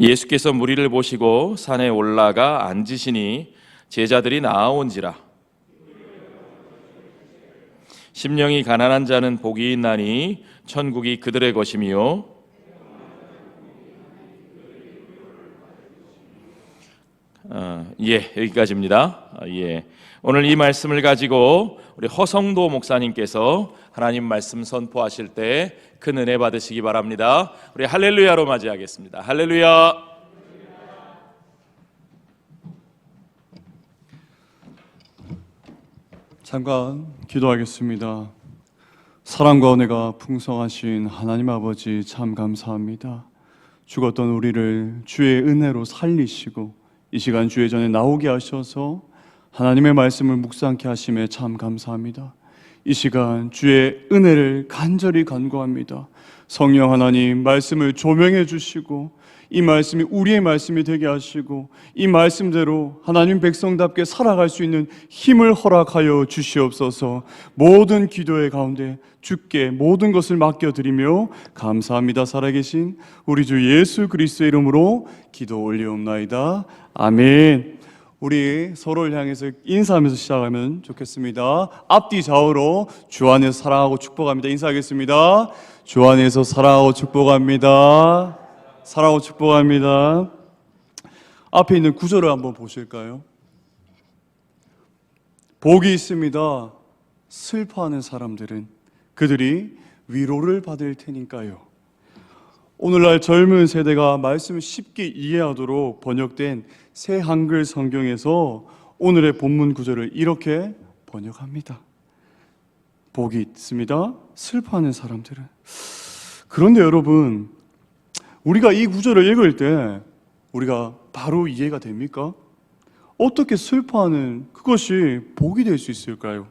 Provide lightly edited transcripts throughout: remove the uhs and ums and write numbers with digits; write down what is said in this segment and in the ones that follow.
예수께서 무리를 보시고 산에 올라가 앉으시니 제자들이 나아온지라. 심령이 가난한 자는 복이 있나니 천국이 그들의 것이며 여기까지입니다. 오늘 이 말씀을 가지고 우리 허성도 목사님께서 하나님 말씀 선포하실 때 큰 은혜 받으시기 바랍니다. 우리 할렐루야로 맞이하겠습니다. 할렐루야. 잠깐 기도하겠습니다. 사랑과 은혜가 풍성하신 하나님 아버지, 참 감사합니다. 죽었던 우리를 주의 은혜로 살리시고 이 시간 주의 전에 나오게 하셔서 하나님의 말씀을 묵상케 하심에 참 감사합니다. 이 시간 주의 은혜를 간절히 간구합니다. 성령 하나님, 말씀을 조명해 주시고 이 말씀이 우리의 말씀이 되게 하시고 이 말씀대로 하나님 백성답게 살아갈 수 있는 힘을 허락하여 주시옵소서. 모든 기도의 가운데 주께 모든 것을 맡겨드리며 감사합니다. 살아계신 우리 주 예수 그리스도의 이름으로 기도 올리옵나이다. 아멘. 우리 서로를 향해서 인사하면서 시작하면 좋겠습니다. 앞뒤 좌우로 주 안에서 사랑하고 축복합니다. 인사하겠습니다. 주 안에서 사랑하고 축복합니다. 사랑하고 축복합니다. 앞에 있는 구절을 한번 보실까요? 복이 있습니다. 슬퍼하는 사람들은 그들이 위로를 받을 테니까요. 오늘날 젊은 세대가 말씀을 쉽게 이해하도록 번역된 새 한글 성경에서 오늘의 본문 구절을 이렇게 번역합니다. 복이 있습니다. 슬퍼하는 사람들은. 그런데 여러분, 우리가 이 구절을 읽을 때 우리가 바로 이해가 됩니까? 어떻게 슬퍼하는 그것이 복이 될 수 있을까요?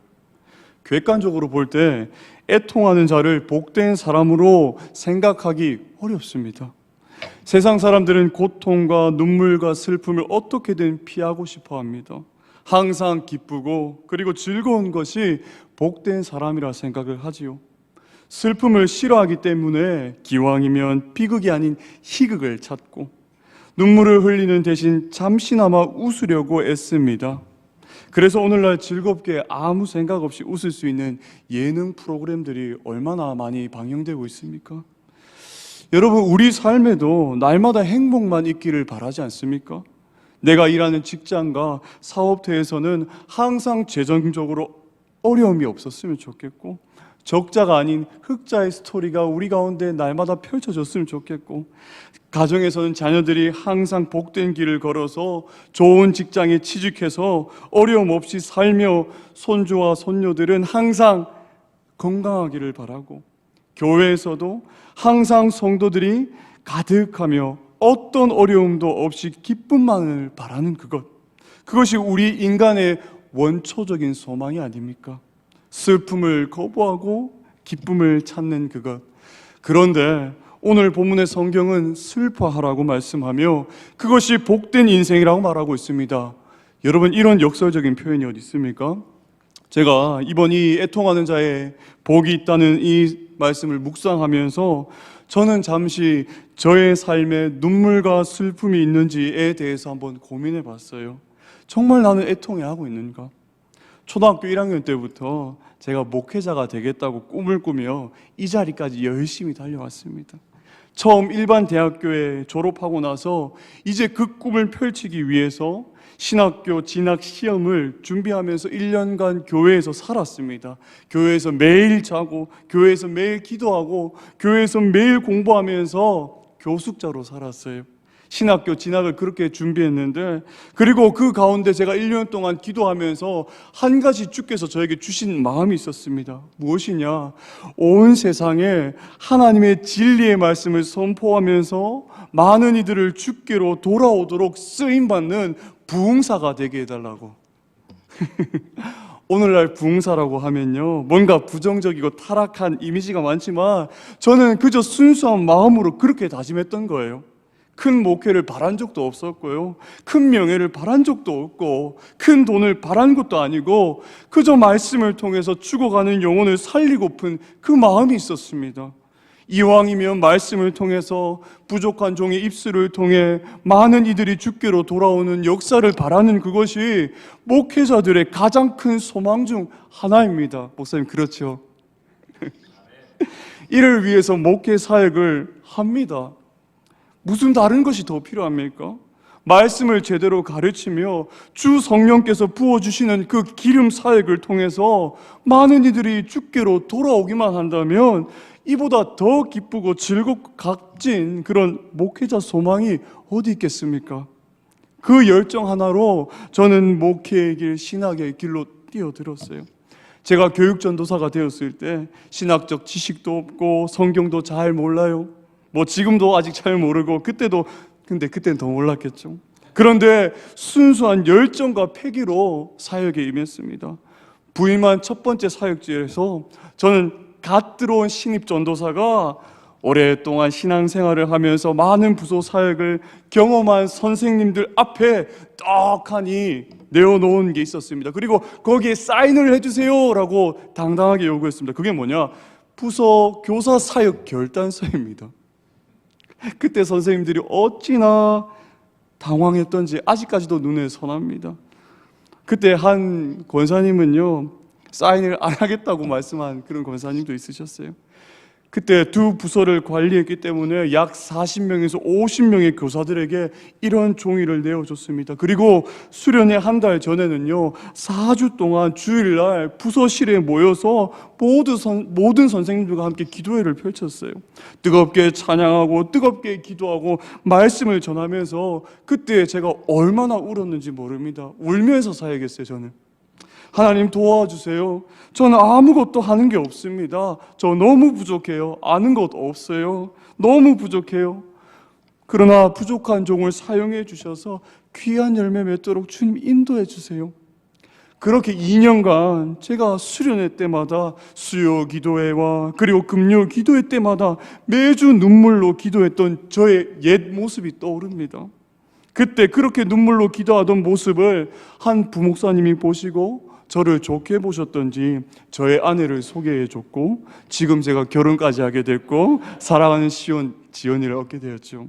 객관적으로 볼 때 애통하는 자를 복된 사람으로 생각하기 어렵습니다. 세상 사람들은 고통과 눈물과 슬픔을 어떻게든 피하고 싶어 합니다. 항상 기쁘고 그리고 즐거운 것이 복된 사람이라 생각을 하지요. 슬픔을 싫어하기 때문에 기왕이면 비극이 아닌 희극을 찾고 눈물을 흘리는 대신 잠시나마 웃으려고 애씁니다. 그래서 오늘날 즐겁게 아무 생각 없이 웃을 수 있는 예능 프로그램들이 얼마나 많이 방영되고 있습니까? 여러분, 우리 삶에도 날마다 행복만 있기를 바라지 않습니까? 내가 일하는 직장과 사업터에서는 항상 재정적으로 어려움이 없었으면 좋겠고, 적자가 아닌 흑자의 스토리가 우리 가운데 날마다 펼쳐졌으면 좋겠고, 가정에서는 자녀들이 항상 복된 길을 걸어서 좋은 직장에 취직해서 어려움 없이 살며 손주와 손녀들은 항상 건강하기를 바라고, 교회에서도 항상 성도들이 가득하며 어떤 어려움도 없이 기쁨만을 바라는 그것이 우리 인간의 원초적인 소망이 아닙니까? 슬픔을 거부하고 기쁨을 찾는 그것. 그런데 오늘 본문의 성경은 슬퍼하라고 말씀하며 그것이 복된 인생이라고 말하고 있습니다. 여러분, 이런 역설적인 표현이 어디 있습니까? 제가 이번 이 애통하는 자의 복이 있다는 이 말씀을 묵상하면서 저는 잠시 저의 삶에 눈물과 슬픔이 있는지에 대해서 한번 고민해 봤어요. 정말 나는 애통해하고 있는가? 초등학교 1학년 때부터 제가 목회자가 되겠다고 꿈을 꾸며 이 자리까지 열심히 달려왔습니다. 처음 일반 대학교에 졸업하고 나서 이제 그 꿈을 펼치기 위해서 신학교 진학 시험을 준비하면서 1년간 교회에서 살았습니다. 교회에서 매일 자고, 교회에서 매일 기도하고, 교회에서 매일 공부하면서 교숙자로 살았어요. 신학교 진학을 그렇게 준비했는데, 그리고 그 가운데 제가 1년 동안 기도하면서 한 가지 주께서 저에게 주신 마음이 있었습니다. 무엇이냐? 온 세상에 하나님의 진리의 말씀을 선포하면서 많은 이들을 주께로 돌아오도록 쓰임받는 부흥사가 되게 해달라고. 오늘날 부흥사라고 하면요, 뭔가 부정적이고 타락한 이미지가 많지만 저는 그저 순수한 마음으로 그렇게 다짐했던 거예요. 큰 목회를 바란 적도 없었고요, 큰 명예를 바란 적도 없고, 큰 돈을 바란 것도 아니고 그저 말씀을 통해서 죽어가는 영혼을 살리고픈 그 마음이 있었습니다. 이왕이면 말씀을 통해서 부족한 종의 입술을 통해 많은 이들이 주께로 돌아오는 역사를 바라는 그것이 목회자들의 가장 큰 소망 중 하나입니다. 목사님, 그렇죠? 이를 위해서 목회 사역을 합니다. 무슨 다른 것이 더 필요합니까? 말씀을 제대로 가르치며 주 성령께서 부어주시는 그 기름 사역을 통해서 많은 이들이 주께로 돌아오기만 한다면 이보다 더 기쁘고 즐겁고 값진 그런 목회자 소망이 어디 있겠습니까? 그 열정 하나로 저는 목회의 길, 신학의 길로 뛰어들었어요. 제가 교육전도사가 되었을 때 신학적 지식도 없고 성경도 잘 몰라요. 뭐 지금도 아직 잘 모르고 근데 그때는 더 몰랐겠죠. 그런데 순수한 열정과 패기로 사역에 임했습니다. 부임한 첫 번째 사역지에서 저는 갓 들어온 신입 전도사가 오랫동안 신앙생활을 하면서 많은 부서 사역을 경험한 선생님들 앞에 떡하니 내어놓은 게 있었습니다. 그리고 거기에 사인을 해주세요라고 당당하게 요구했습니다. 그게 뭐냐? 부서 교사 사역 결단서입니다. 그때 선생님들이 어찌나 당황했던지 아직까지도 눈에 선합니다. 그때 한 권사님은요, 사인을 안 하겠다고 말씀한 그런 권사님도 있으셨어요. 그때 두 부서를 관리했기 때문에 약 40명에서 50명의 교사들에게 이런 종이를 내어줬습니다. 그리고 수련회 한 달 전에는요, 4주 동안 주일날 부서실에 모여서 모든 선생님들과 함께 기도회를 펼쳤어요. 뜨겁게 찬양하고 뜨겁게 기도하고 말씀을 전하면서 그때 제가 얼마나 울었는지 모릅니다. 울면서 사역했어요. 저는 하나님 도와주세요. 저는 아무것도 하는 게 없습니다. 저 너무 부족해요. 아는 것 없어요. 너무 부족해요. 그러나 부족한 종을 사용해 주셔서 귀한 열매 맺도록 주님 인도해 주세요. 그렇게 2년간 제가 수련회 때마다 수요 기도회와 그리고 금요 기도회 때마다 매주 눈물로 기도했던 저의 옛 모습이 떠오릅니다. 그때 그렇게 눈물로 기도하던 모습을 한 부목사님이 보시고 저를 좋게 보셨던지 저의 아내를 소개해 줬고 지금 제가 결혼까지 하게 됐고 사랑하는 시온 지연이를 얻게 되었죠.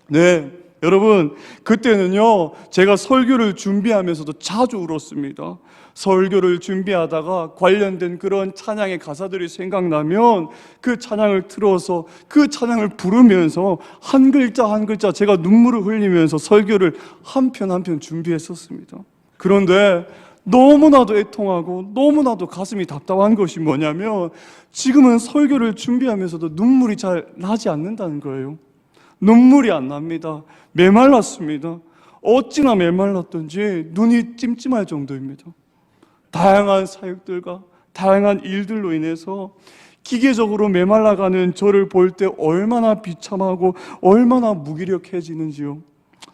네, 여러분, 그때는요 제가 설교를 준비하면서도 자주 울었습니다. 설교를 준비하다가 관련된 그런 찬양의 가사들이 생각나면 그 찬양을 틀어서 그 찬양을 부르면서 한 글자 한 글자 제가 눈물을 흘리면서 설교를 한 편 한 편 준비했었습니다. 그런데 너무나도 애통하고 너무나도 가슴이 답답한 것이 뭐냐면 지금은 설교를 준비하면서도 눈물이 잘 나지 않는다는 거예요. 눈물이 안 납니다. 메말랐습니다. 어찌나 메말랐던지 눈이 찜찜할 정도입니다. 다양한 사역들과 다양한 일들로 인해서 기계적으로 메말라가는 저를 볼 때 얼마나 비참하고 얼마나 무기력해지는지요.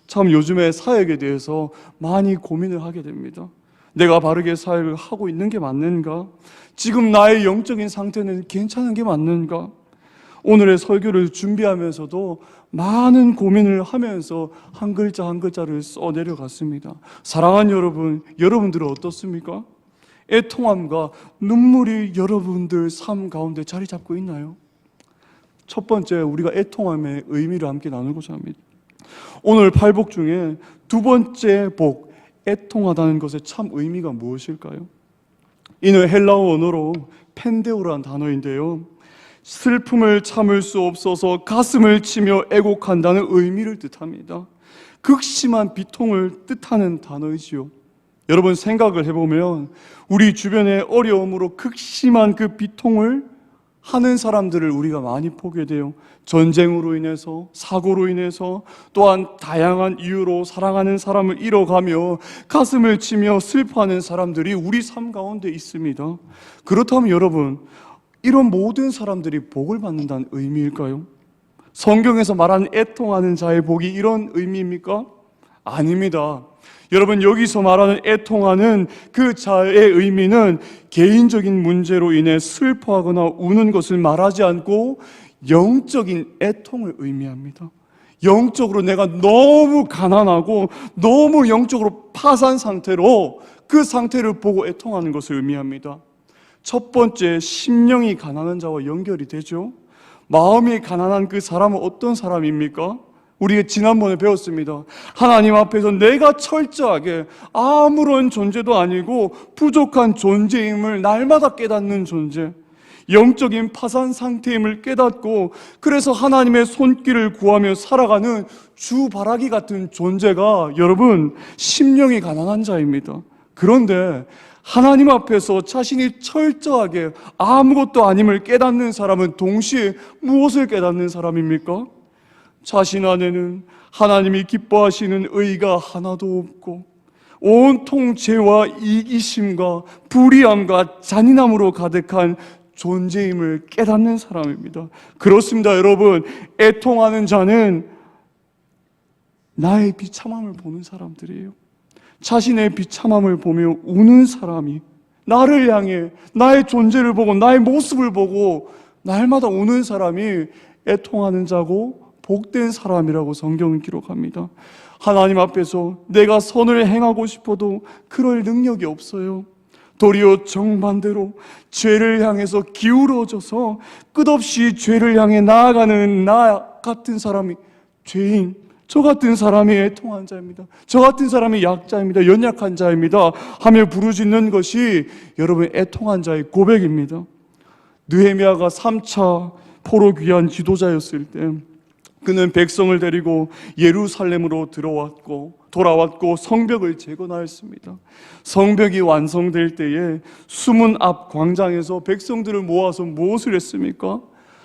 참 요즘에 사역에 대해서 많이 고민을 하게 됩니다. 내가 바르게 사역을 하고 있는 게 맞는가? 지금 나의 영적인 상태는 괜찮은 게 맞는가? 오늘의 설교를 준비하면서도 많은 고민을 하면서 한 글자 한 글자를 써 내려갔습니다. 사랑하는 여러분, 여러분들은 어떻습니까? 애통함과 눈물이 여러분들 삶 가운데 자리 잡고 있나요? 첫 번째, 우리가 애통함의 의미를 함께 나누고자 합니다. 오늘 팔복 중에 두 번째 복, 애통하다는 것의 참 의미가 무엇일까요? 이는 헬라어 언어로 펜데오라는 단어인데요, 슬픔을 참을 수 없어서 가슴을 치며 애곡한다는 의미를 뜻합니다. 극심한 비통을 뜻하는 단어이지요. 여러분 생각을 해보면 우리 주변의 어려움으로 극심한 그 비통을 하는 사람들을 우리가 많이 보게 돼요. 전쟁으로 인해서, 사고로 인해서, 또한 다양한 이유로 사랑하는 사람을 잃어가며 가슴을 치며 슬퍼하는 사람들이 우리 삶 가운데 있습니다. 그렇다면 여러분, 이런 모든 사람들이 복을 받는다는 의미일까요? 성경에서 말하는 애통하는 자의 복이 이런 의미입니까? 아닙니다. 여러분, 여기서 말하는 애통하는 그 자의 의미는 개인적인 문제로 인해 슬퍼하거나 우는 것을 말하지 않고 영적인 애통을 의미합니다. 영적으로 내가 너무 가난하고 너무 영적으로 파산 상태로 그 상태를 보고 애통하는 것을 의미합니다. 첫 번째, 심령이 가난한 자와 연결이 되죠. 마음이 가난한 그 사람은 어떤 사람입니까? 우리가 지난번에 배웠습니다. 하나님 앞에서 내가 철저하게 아무런 존재도 아니고 부족한 존재임을 날마다 깨닫는 존재, 영적인 파산 상태임을 깨닫고 그래서 하나님의 손길을 구하며 살아가는 주바라기 같은 존재가 여러분 심령이 가난한 자입니다. 그런데 하나님 앞에서 자신이 철저하게 아무것도 아님을 깨닫는 사람은 동시에 무엇을 깨닫는 사람입니까? 자신 안에는 하나님이 기뻐하시는 의가 하나도 없고 온통 죄와 이기심과 불의함과 잔인함으로 가득한 존재임을 깨닫는 사람입니다. 그렇습니다, 여러분. 애통하는 자는 나의 비참함을 보는 사람들이에요. 자신의 비참함을 보며 우는 사람이, 나를 향해 나의 존재를 보고 나의 모습을 보고 날마다 우는 사람이 애통하는 자고 복된 사람이라고 성경은 기록합니다. 하나님 앞에서 내가 선을 행하고 싶어도 그럴 능력이 없어요. 도리어 정반대로 죄를 향해서 기울어져서 끝없이 죄를 향해 나아가는 나 같은 사람이 죄인, 저 같은 사람이 애통한 자입니다. 저 같은 사람이 약자입니다. 연약한 자입니다 하며 부르짖는 것이 여러분 애통한 자의 고백입니다. 느헤미야가 3차 포로 귀환 지도자였을 때 그는 백성을 데리고 예루살렘으로 돌아왔고 성벽을 재건하였습니다. 성벽이 완성될 때에 수문 앞 광장에서 백성들을 모아서 무엇을 했습니까?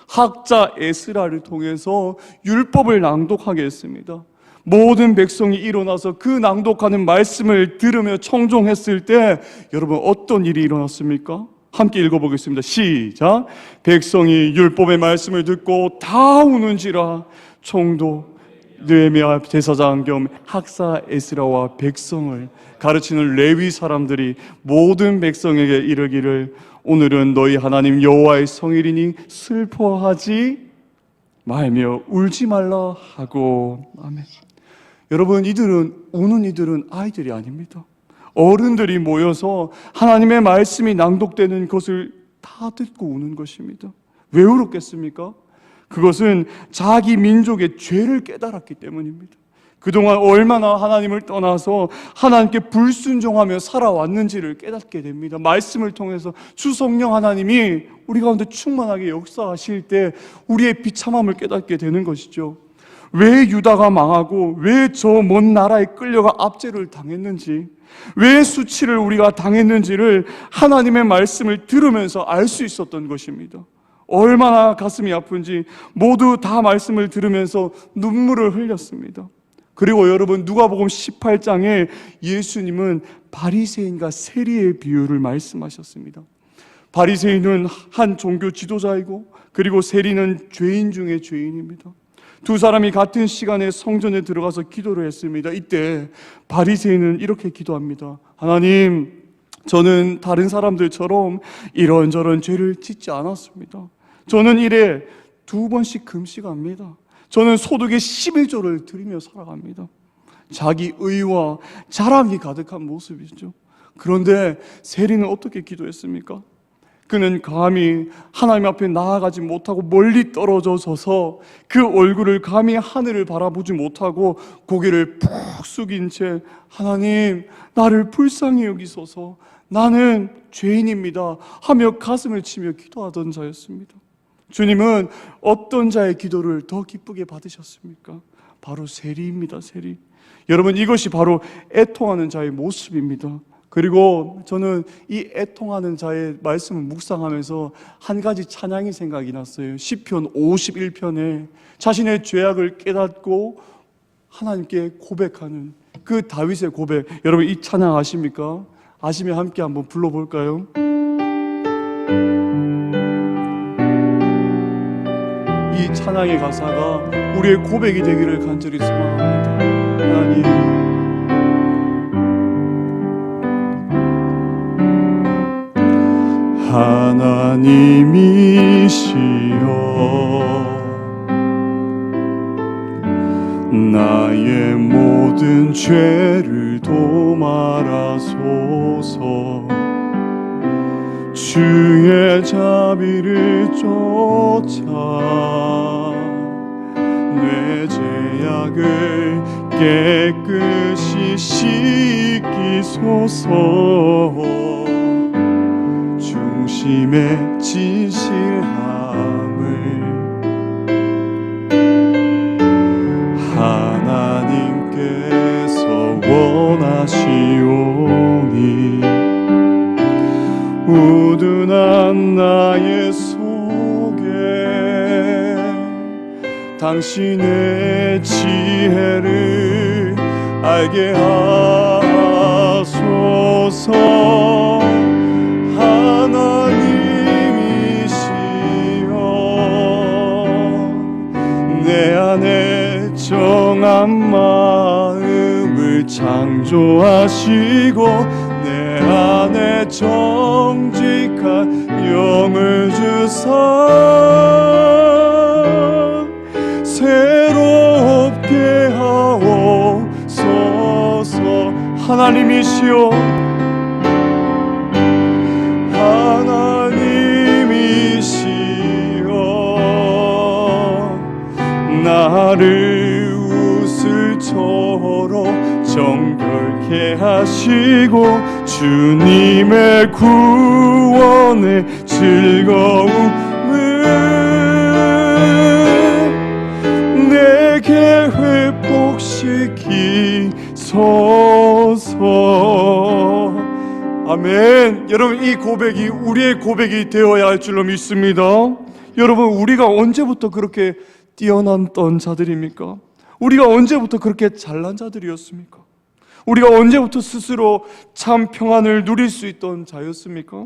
학자 에스라를 통해서 율법을 낭독하게 했습니다. 모든 백성이 일어나서 그 낭독하는 말씀을 들으며 청종했을 때 여러분 어떤 일이 일어났습니까? 함께 읽어보겠습니다. 시작. 백성이 율법의 말씀을 듣고 다 우는지라 총독 느헤미야 대사장 겸 학사 에스라와 백성을 가르치는 레위 사람들이 모든 백성에게 이르기를 오늘은 너희 하나님 여호와의 성일이니 슬퍼하지 말며 울지 말라 하고. 아멘. 여러분, 우는 이들은 아이들이 아닙니다. 어른들이 모여서 하나님의 말씀이 낭독되는 것을 다 듣고 우는 것입니다. 왜 울었겠습니까? 그것은 자기 민족의 죄를 깨달았기 때문입니다. 그동안 얼마나 하나님을 떠나서 하나님께 불순종하며 살아왔는지를 깨닫게 됩니다. 말씀을 통해서 주 성령 하나님이 우리 가운데 충만하게 역사하실 때 우리의 비참함을 깨닫게 되는 것이죠. 왜 유다가 망하고 왜 저 먼 나라에 끌려가 압제를 당했는지, 왜 수치를 우리가 당했는지를 하나님의 말씀을 들으면서 알 수 있었던 것입니다. 얼마나 가슴이 아픈지 모두 다 말씀을 들으면서 눈물을 흘렸습니다. 그리고 여러분, 누가복음 18장에 예수님은 바리새인과 세리의 비유를 말씀하셨습니다. 바리새인은 한 종교 지도자이고 그리고 세리는 죄인 중에 죄인입니다. 두 사람이 같은 시간에 성전에 들어가서 기도를 했습니다. 이때 바리새인은 이렇게 기도합니다. 하나님, 저는 다른 사람들처럼 이런저런 죄를 짓지 않았습니다. 저는 일에 2번씩 금식합니다. 저는 소득의 11조를 드리며 살아갑니다. 자기 의와 자랑이 가득한 모습이죠. 그런데 세리는 어떻게 기도했습니까? 그는 감히 하나님 앞에 나아가지 못하고 멀리 떨어져 서서 그 얼굴을 감히 하늘을 바라보지 못하고 고개를 푹 숙인 채 하나님, 나를 불쌍히 여기소서, 나는 죄인입니다 하며 가슴을 치며 기도하던 자였습니다. 주님은 어떤 자의 기도를 더 기쁘게 받으셨습니까? 바로 세리입니다. 세리. 여러분, 이것이 바로 애통하는 자의 모습입니다. 그리고 저는 이 애통하는 자의 말씀을 묵상하면서 한 가지 찬양이 생각이 났어요. 시편 51편에 자신의 죄악을 깨닫고 하나님께 고백하는 그 다윗의 고백, 여러분 이 찬양 아십니까? 아시면 함께 한번 불러볼까요? 이 찬양의 가사가 우리의 고백이 되기를 간절히 소망합니다. 하나님이시여 나의 모든 죄를 도말하소서. 주의 자비를 쫓아 내 죄악을 깨끗이 씻기소서. 중심의 진실함을 하나님께서 원하시오니 우둔한 나의 속에 당신의 지혜를 알게 하소서. 하나님이시여 내 안에 정한 마음을 창조하시고 내 안에 정직한 영을 주사 새롭게 하옵소서. 하나님이시여 나를 우슬초로 정결케 하시고 주님의 구원의 즐거움을 내게 회복시키소서. 아멘. 여러분, 이 고백이 우리의 고백이 되어야 할 줄로 믿습니다. 여러분, 우리가 언제부터 그렇게 뛰어났던 자들입니까? 우리가 언제부터 그렇게 잘난 자들이었습니까? 우리가 언제부터 스스로 참 평안을 누릴 수 있던 자였습니까?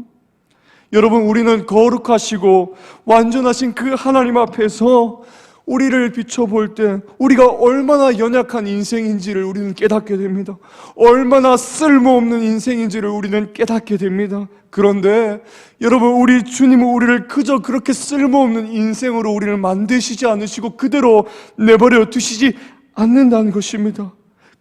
여러분, 우리는 거룩하시고 완전하신 그 하나님 앞에서 우리를 비춰볼 때 우리가 얼마나 연약한 인생인지를 우리는 깨닫게 됩니다. 얼마나 쓸모없는 인생인지를 우리는 깨닫게 됩니다. 그런데 여러분, 우리 주님은 우리를 그저 그렇게 쓸모없는 인생으로 우리를 만드시지 않으시고 그대로 내버려 두시지 않는다는 것입니다.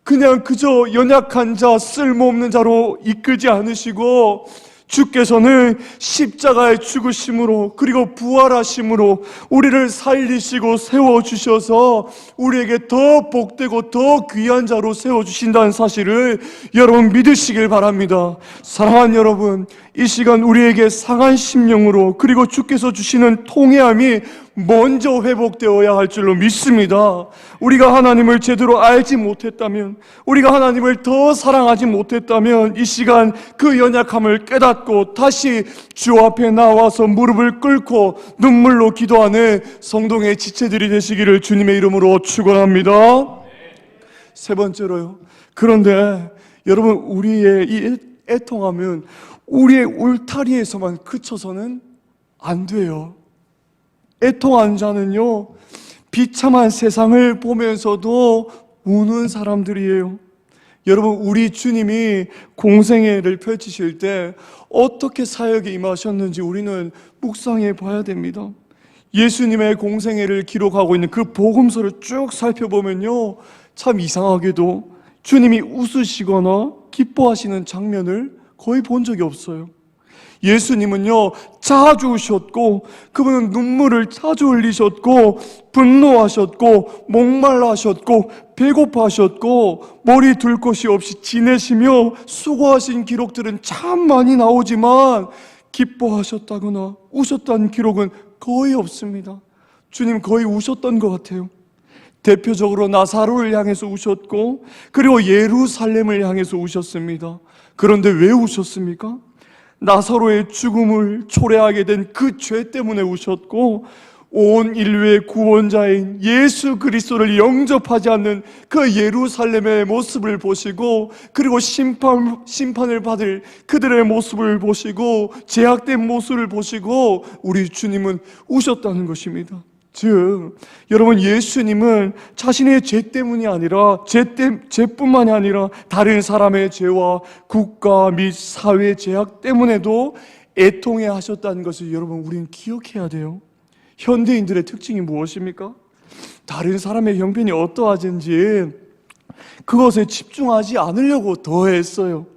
그냥 그저 연약한 자, 쓸모없는 자로 이끌지 않으시고 주께서는 십자가의 죽으심으로 그리고 부활하심으로 우리를 살리시고 세워주셔서 우리에게 더 복되고 더 귀한 자로 세워주신다는 사실을 여러분 믿으시길 바랍니다. 사랑하는 여러분, 이 시간 우리에게 상한 심령으로 그리고 주께서 주시는 통회함이 먼저 회복되어야 할 줄로 믿습니다. 우리가 하나님을 제대로 알지 못했다면, 우리가 하나님을 더 사랑하지 못했다면 이 시간 그 연약함을 깨닫고 다시 주 앞에 나와서 무릎을 꿇고 눈물로 기도하는 성동의 지체들이 되시기를 주님의 이름으로 축원합니다. 세 번째로요, 그런데 여러분, 우리의 이 애통함은 우리의 울타리에서만 그쳐서는 안 돼요. 애통한 자는요, 비참한 세상을 보면서도 우는 사람들이에요. 여러분, 우리 주님이 공생애를 펼치실 때 어떻게 사역에 임하셨는지 우리는 묵상해 봐야 됩니다. 예수님의 공생애를 기록하고 있는 그 복음서를 쭉 살펴보면요, 참 이상하게도 주님이 웃으시거나 기뻐하시는 장면을 거의 본 적이 없어요. 예수님은요, 자주 우셨고 그분은 눈물을 자주 흘리셨고 분노하셨고 목말라하셨고 배고파하셨고 머리 둘 곳이 없이 지내시며 수고하신 기록들은 참 많이 나오지만 기뻐하셨다거나 우셨다는 기록은 거의 없습니다. 주님 거의 우셨던 것 같아요. 대표적으로 나사로를 향해서 우셨고 그리고 예루살렘을 향해서 우셨습니다. 그런데 왜 우셨습니까? 나사로의 죽음을 초래하게 된 그 죄 때문에 우셨고 온 인류의 구원자인 예수 그리스도를 영접하지 않는 그 예루살렘의 모습을 보시고 그리고 심판을 받을 그들의 모습을 보시고 제약된 모습을 보시고 우리 주님은 우셨다는 것입니다. 즉 여러분, 예수님은 자신의 죄 때문이 아니라 죄뿐만이 아니라 다른 사람의 죄와 국가 및 사회 제약 때문에도 애통해 하셨다는 것을 여러분 우리는 기억해야 돼요. 현대인들의 특징이 무엇입니까? 다른 사람의 형편이 어떠하든지 그것에 집중하지 않으려고 더 애써요.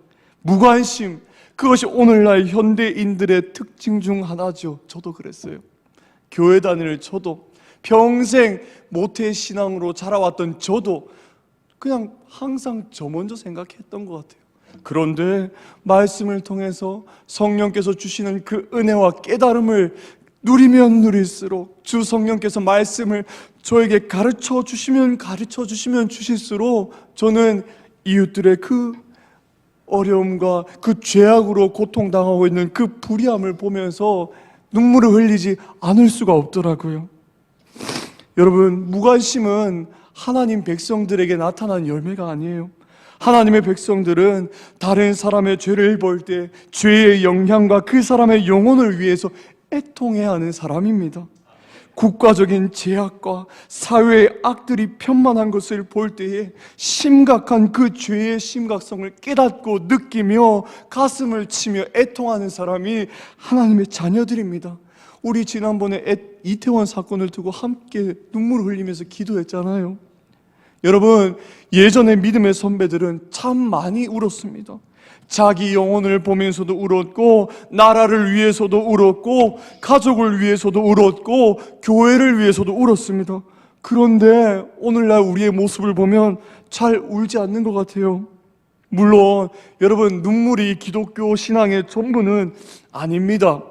무관심, 그것이 오늘날 현대인들의 특징 중 하나죠. 저도 그랬어요. 교회 다니는 저도, 평생 모태신앙으로 자라왔던 저도 그냥 항상 저 먼저 생각했던 것 같아요. 그런데 말씀을 통해서 성령께서 주시는 그 은혜와 깨달음을 누리면 누릴수록, 주 성령께서 말씀을 저에게 가르쳐 주시면 주실수록 저는 이웃들의 그 어려움과 그 죄악으로 고통당하고 있는 그 불의함을 보면서 눈물을 흘리지 않을 수가 없더라고요. 여러분, 무관심은 하나님 백성들에게 나타난 열매가 아니에요. 하나님의 백성들은 다른 사람의 죄를 볼 때 죄의 영향과 그 사람의 영혼을 위해서 애통해야 하는 사람입니다. 국가적인 제약과 사회의 악들이 편만한 것을 볼 때에 심각한 그 죄의 심각성을 깨닫고 느끼며 가슴을 치며 애통하는 사람이 하나님의 자녀들입니다. 우리 지난번에 이태원 사건을 두고 함께 눈물을 흘리면서 기도했잖아요. 여러분, 예전에 믿음의 선배들은 참 많이 울었습니다. 자기 영혼을 보면서도 울었고, 나라를 위해서도 울었고, 가족을 위해서도 울었고, 교회를 위해서도 울었습니다. 그런데 오늘날 우리의 모습을 보면 잘 울지 않는 것 같아요. 물론 여러분, 눈물이 기독교 신앙의 전부는 아닙니다.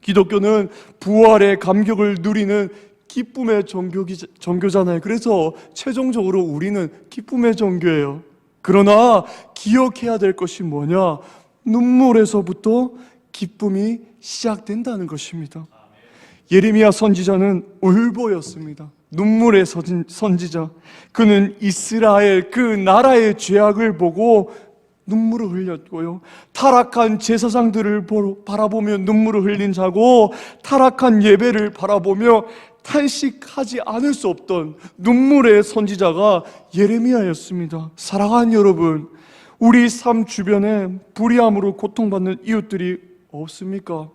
기독교는 부활의 감격을 누리는 기쁨의 종교잖아요. 그래서 최종적으로 우리는 기쁨의 종교예요. 그러나 기억해야 될 것이 뭐냐? 눈물에서부터 기쁨이 시작된다는 것입니다. 예레미야 선지자는 울보였습니다. 눈물의 선지자. 그는 이스라엘 그 나라의 죄악을 보고 눈물을 흘렸고요. 타락한 제사장들을 바라보며 눈물을 흘린 자고, 타락한 예배를 바라보며 탄식하지 않을 수 없던 눈물의 선지자가 예레미야였습니다. 사랑하는 여러분, 우리 삶 주변에 불의함으로 고통받는 이웃들이 없습니까?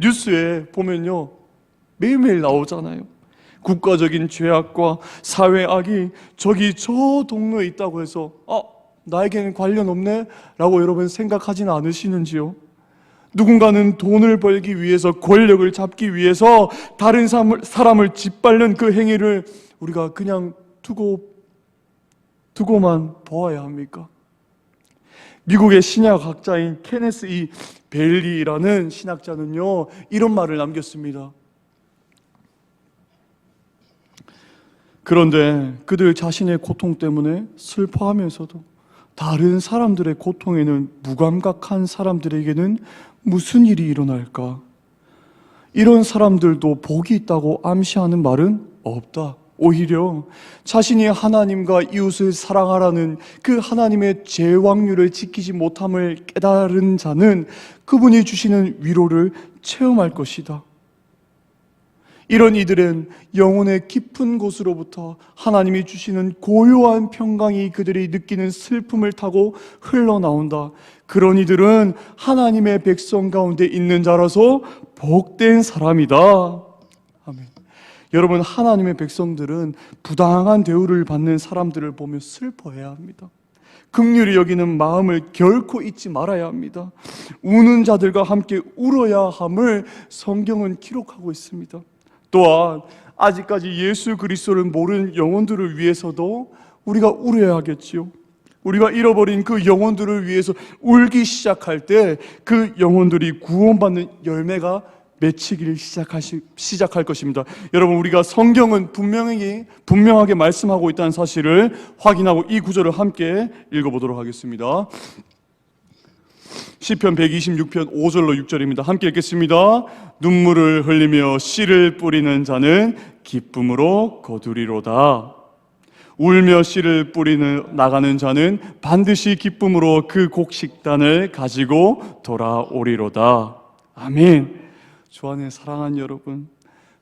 뉴스에 보면요, 매일매일 나오잖아요. 국가적인 죄악과 사회악이 저기 저 동네에 있다고 해서 나에게는 관련 없네? 라고 여러분 생각하지는 않으시는지요? 누군가는 돈을 벌기 위해서, 권력을 잡기 위해서 다른 사람을 짓밟는 그 행위를 우리가 그냥 두고만 보아야 합니까? 미국의 신약학자인 케네스 E. 베일리라는 신학자는요, 이런 말을 남겼습니다. 그런데 그들 자신의 고통 때문에 슬퍼하면서도 다른 사람들의 고통에는 무감각한 사람들에게는 무슨 일이 일어날까? 이런 사람들도 복이 있다고 암시하는 말은 없다. 오히려 자신이 하나님과 이웃을 사랑하라는 그 하나님의 제왕률을 지키지 못함을 깨달은 자는 그분이 주시는 위로를 체험할 것이다. 이런 이들은 영혼의 깊은 곳으로부터 하나님이 주시는 고요한 평강이 그들이 느끼는 슬픔을 타고 흘러나온다. 그런 이들은 하나님의 백성 가운데 있는 자라서 복된 사람이다. 아멘. 여러분, 하나님의 백성들은 부당한 대우를 받는 사람들을 보며 슬퍼해야 합니다. 긍휼히 여기는 마음을 결코 잊지 말아야 합니다. 우는 자들과 함께 울어야 함을 성경은 기록하고 있습니다. 또한 아직까지 예수 그리스도를 모르는 영혼들을 위해서도 우리가 울어야겠지요. 우리가 잃어버린 그 영혼들을 위해서 울기 시작할 때 그 영혼들이 구원받는 열매가 맺히기를 시작할 것입니다. 여러분, 우리가 성경은 분명하게 말씀하고 있다는 사실을 확인하고 이 구절을 함께 읽어보도록 하겠습니다. 시편 126편 5절로 6절입니다. 함께 읽겠습니다. 눈물을 흘리며 씨를 뿌리는 자는 기쁨으로 거두리로다. 울며 씨를 나가는 자는 반드시 기쁨으로 그 곡식단을 가지고 돌아오리로다. 아멘. 주 안에 사랑하는 여러분,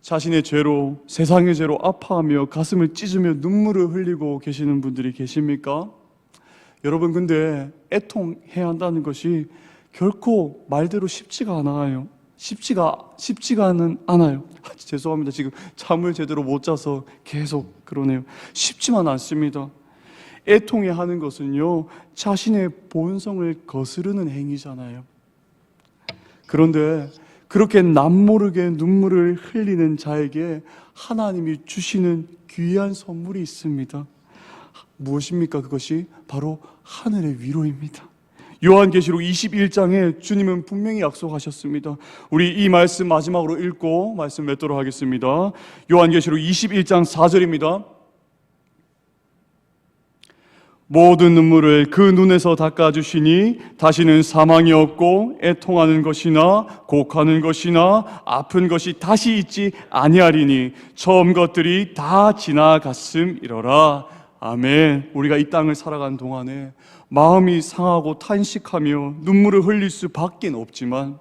자신의 죄로, 세상의 죄로 아파하며 가슴을 찢으며 눈물을 흘리고 계시는 분들이 계십니까? 여러분, 근데 애통해야 한다는 것이 결코 말대로 쉽지가 않아요. 쉽지가는 않아요. 죄송합니다. 지금 잠을 제대로 못 자서 계속 그러네요. 쉽지만 않습니다. 애통해하는 것은요, 자신의 본성을 거스르는 행위잖아요. 그런데 그렇게 남모르게 눈물을 흘리는 자에게 하나님이 주시는 귀한 선물이 있습니다. 무엇입니까? 그것이 바로 하늘의 위로입니다. 요한계시록 21장에 주님은 분명히 약속하셨습니다. 우리 이 말씀 마지막으로 읽고 말씀 맺도록 하겠습니다. 요한계시록 21장 4절입니다. 모든 눈물을 그 눈에서 닦아주시니 다시는 사망이 없고 애통하는 것이나 곡하는 것이나 아픈 것이 다시 있지 아니하리니 처음 것들이 다 지나갔음이로라. 아멘. 우리가 이 땅을 살아가는 동안에 마음이 상하고 탄식하며 눈물을 흘릴 수밖에 없지만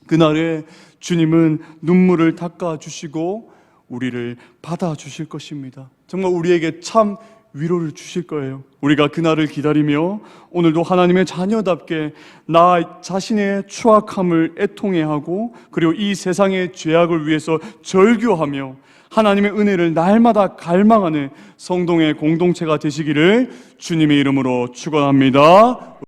그날에 주님은 눈물을 닦아주시고 우리를 받아주실 것입니다. 정말 우리에게 참 위로를 주실 거예요. 우리가 그날을 기다리며 오늘도 하나님의 자녀답게 나 자신의 추악함을 애통해하고 그리고 이 세상의 죄악을 위해서 절규하며 하나님의 은혜를 날마다 갈망하는 성동의 공동체가 되시기를 주님의 이름으로 축원합니다.